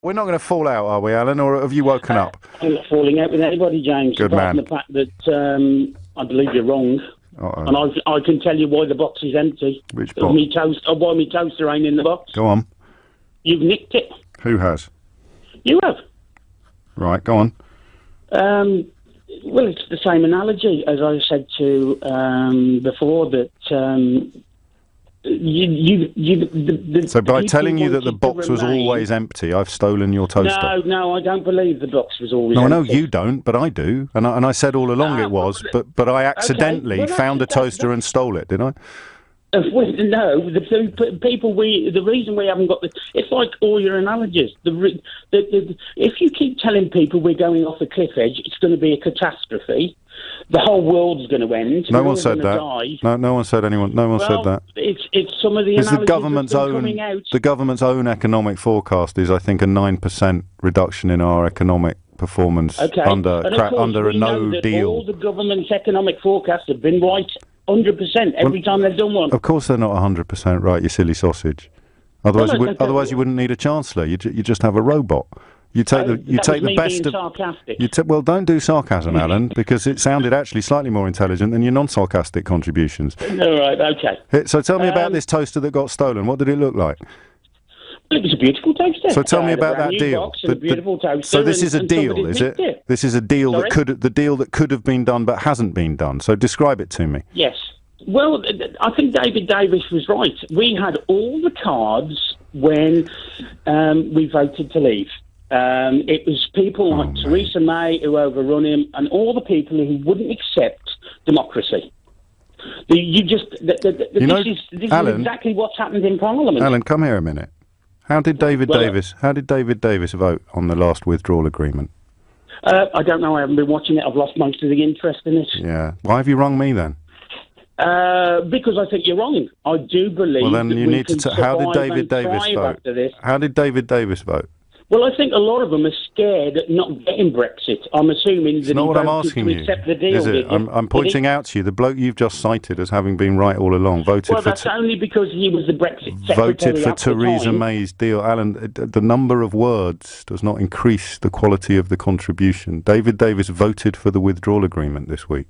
We're not going to fall out, are we, Alan, or have you woken up? I'm not falling out with anybody, James. Good apart man. from the fact that I believe you're wrong. Uh-oh. And I can tell you why the box is empty. Which box? Why my toaster ain't in the box. Go on. You've nicked it. Who has? You have. Right, go on. Well, it's the same analogy as I said to before, that So by telling you that the box was always empty, I've stolen your toaster. No, I don't believe the box was always No, empty. I know you don't, but I do. And I said all along it was, but I accidentally found a toaster and stole it, did I? No, the people the reason we haven't got it's like all your analogies. If you keep telling people we're going off a cliff edge, it's going to be a catastrophe. The whole world's going to end. No one said that. No one said anyone. No one said that. It's some of the it's analogies the government's coming out. The government's own economic forecast is, I think, a 9% reduction in our economic performance under a no deal. All the government's economic forecasts have been right 100% every time they've done one. Of course, they're not 100% right, you silly sausage. Otherwise, you wouldn't need a chancellor. You just have a robot. You take the best of. Sarcastic. Well, don't do sarcasm, Alan, because it sounded actually slightly more intelligent than your non-sarcastic contributions. All right, okay. So tell me about this toaster that got stolen. What did it look like? It was a beautiful toaster. So tell me about that deal. So this is a deal, is it? This is a deal that could have been done but hasn't been done. So describe it to me. Yes. Well, I think David Davis was right. We had all the cards when we voted to leave. It was people like Theresa May who overrun him, and all the people who wouldn't accept democracy. This is exactly what's happened in Parliament. Alan, come here a minute. How did David Davis vote on the last withdrawal agreement? I don't know. I haven't been watching it. I've lost most of the interest in it. Yeah. Why have you rung me then? Because I think you're wrong. I do believe. Well, then you need to. How did David Davis vote? How did David Davis vote? Well, I think a lot of them are scared at not getting Brexit. I'm assuming that he voted to accept the deal. Is it? I'm pointing out to you, the bloke you've just cited as having been right all along voted Well, that's only because he was the Brexit secretary. Voted for Theresa May's deal. Alan, the number of words does not increase the quality of the contribution. David Davis voted for the withdrawal agreement this week.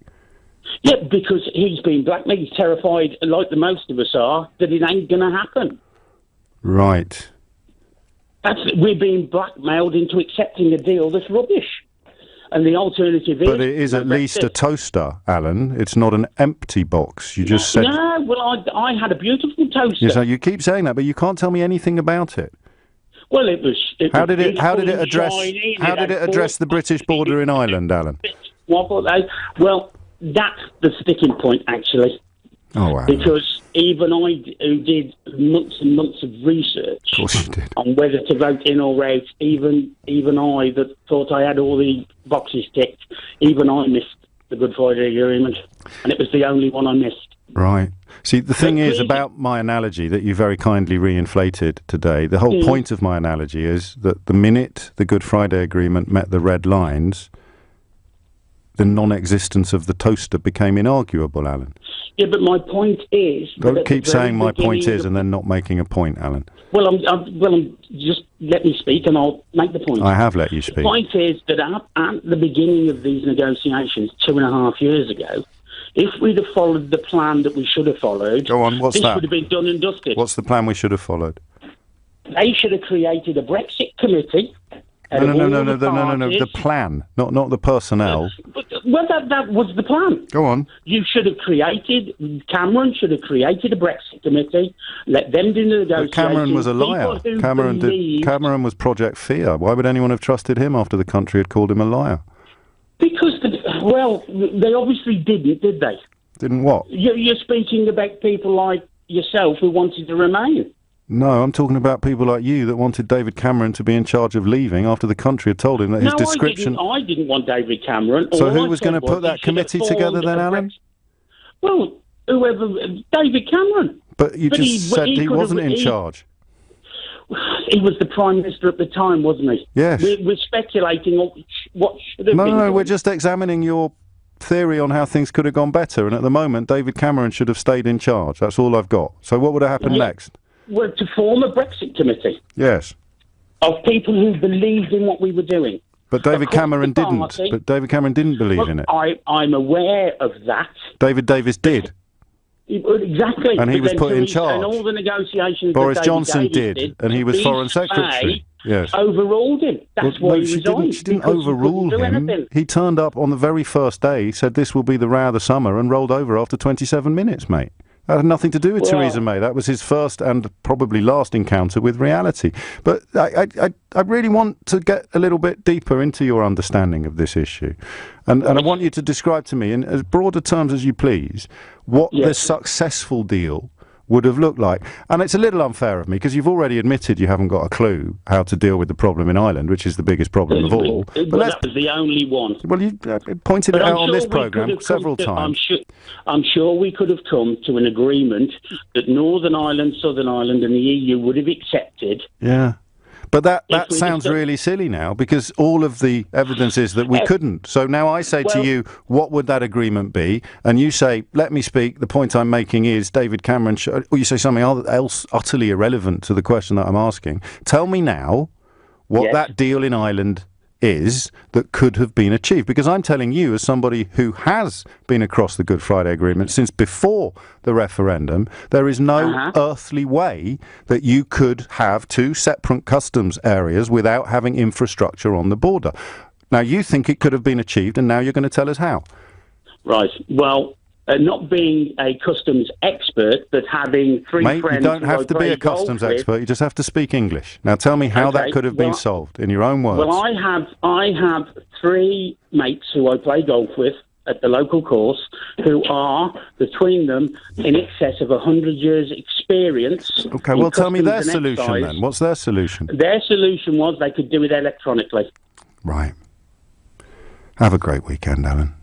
Yeah, because he's been blackmailed. He's terrified, like the most of us are, that it ain't going to happen. Right. We're being blackmailed into accepting a deal that's rubbish. And the alternative is... But it is at least a toaster, Alan. It's not an empty box. You just said... No, well, I had a beautiful toaster. Yeah, so you keep saying that, but you can't tell me anything about it. Well, it was... How did it address the British border in Ireland, Alan? Well, that's the sticking point, actually. Oh, wow. Because even I, who did months and months of research on whether to vote in or out, even I that thought I had all the boxes ticked, even I missed the Good Friday Agreement, and it was the only one I missed. Right. See, the thing is about my analogy that you very kindly reinflated today, the whole point of my analogy is that the minute the Good Friday Agreement met the red lines, the non-existence of the toaster became inarguable, Alan. Yeah, but my point is... Don't keep saying my point is and then not making a point, Alan. Well, I'm just let me speak and I'll make the point. I have let you speak. The point is that at the beginning of these negotiations 2.5 years ago, if we'd have followed the plan that we should have followed... Go on, what's that? This would have been done and dusted. What's the plan we should have followed? They should have created a Brexit committee... No, the plan, not the personnel. Well, that was the plan. Go on. Cameron should have created a Brexit committee, let them do the negotiations. But Cameron was a liar. Cameron was Project Fear. Why would anyone have trusted him after the country had called him a liar? Because, they obviously didn't, did they? Didn't what? You're speaking about people like yourself who wanted to remain. No, I'm talking about people like you that wanted David Cameron to be in charge of leaving after the country had told him that his description... I didn't want David Cameron. So who was going to put that committee together then, Alan? Well, whoever... David Cameron. But you just said he wasn't in charge. He was the Prime Minister at the time, wasn't he? Yes. We're speculating what should have been done. No, we're just examining your theory on how things could have gone better, and at the moment, David Cameron should have stayed in charge. That's all I've got. So what would have happened next? Well, to form a Brexit committee. Yes. of people who believed in what we were doing. But David Cameron didn't. Party, But David Cameron didn't believe in it. I'm aware of that. David Davis did. Exactly. And he was put in charge. And all the negotiations Boris that David Johnson Davis did, and he was Foreign Secretary. Yes. Overruled him. That's why he resigned. She didn't overrule him. He turned up on the very first day, said this will be the row of the summer, and rolled over after 27 minutes, mate. That had nothing to do with Theresa May. That was his first and probably last encounter with reality. But I really want to get a little bit deeper into your understanding of this issue. And I want you to describe to me, in as broader terms as you please, what the successful deal would have looked like. And it's a little unfair of me, because you've already admitted you haven't got a clue how to deal with the problem in Ireland, which is the biggest problem of all. But that was the only one. Well, you pointed it out on this programme several times. I'm sure we could have come to an agreement that Northern Ireland, Southern Ireland and the EU would have accepted. Yeah. But that sounds really silly now, because all of the evidence is that we couldn't. So now I say to you, what would that agreement be? And you say, let me speak. The point I'm making is David Cameron, or you say something else utterly irrelevant to the question that I'm asking. Tell me now what that deal in Ireland is that could have been achieved, because I'm telling you, as somebody who has been across the Good Friday Agreement since before the referendum, there is no earthly way that you could have two separate customs areas without having infrastructure on the border. Now, you think it could have been achieved, and now you're going to tell us how. Right. Well, not being a customs expert, but having three friends... Mate, you don't have to be a customs expert. You just have to speak English. Now, tell me how that could have been solved, in your own words. Well, I have three mates who I play golf with at the local course who are, between them, in excess of 100 years' experience. Okay, well, tell me their solution then. What's their solution? Their solution was they could do it electronically. Right. Have a great weekend, Alan.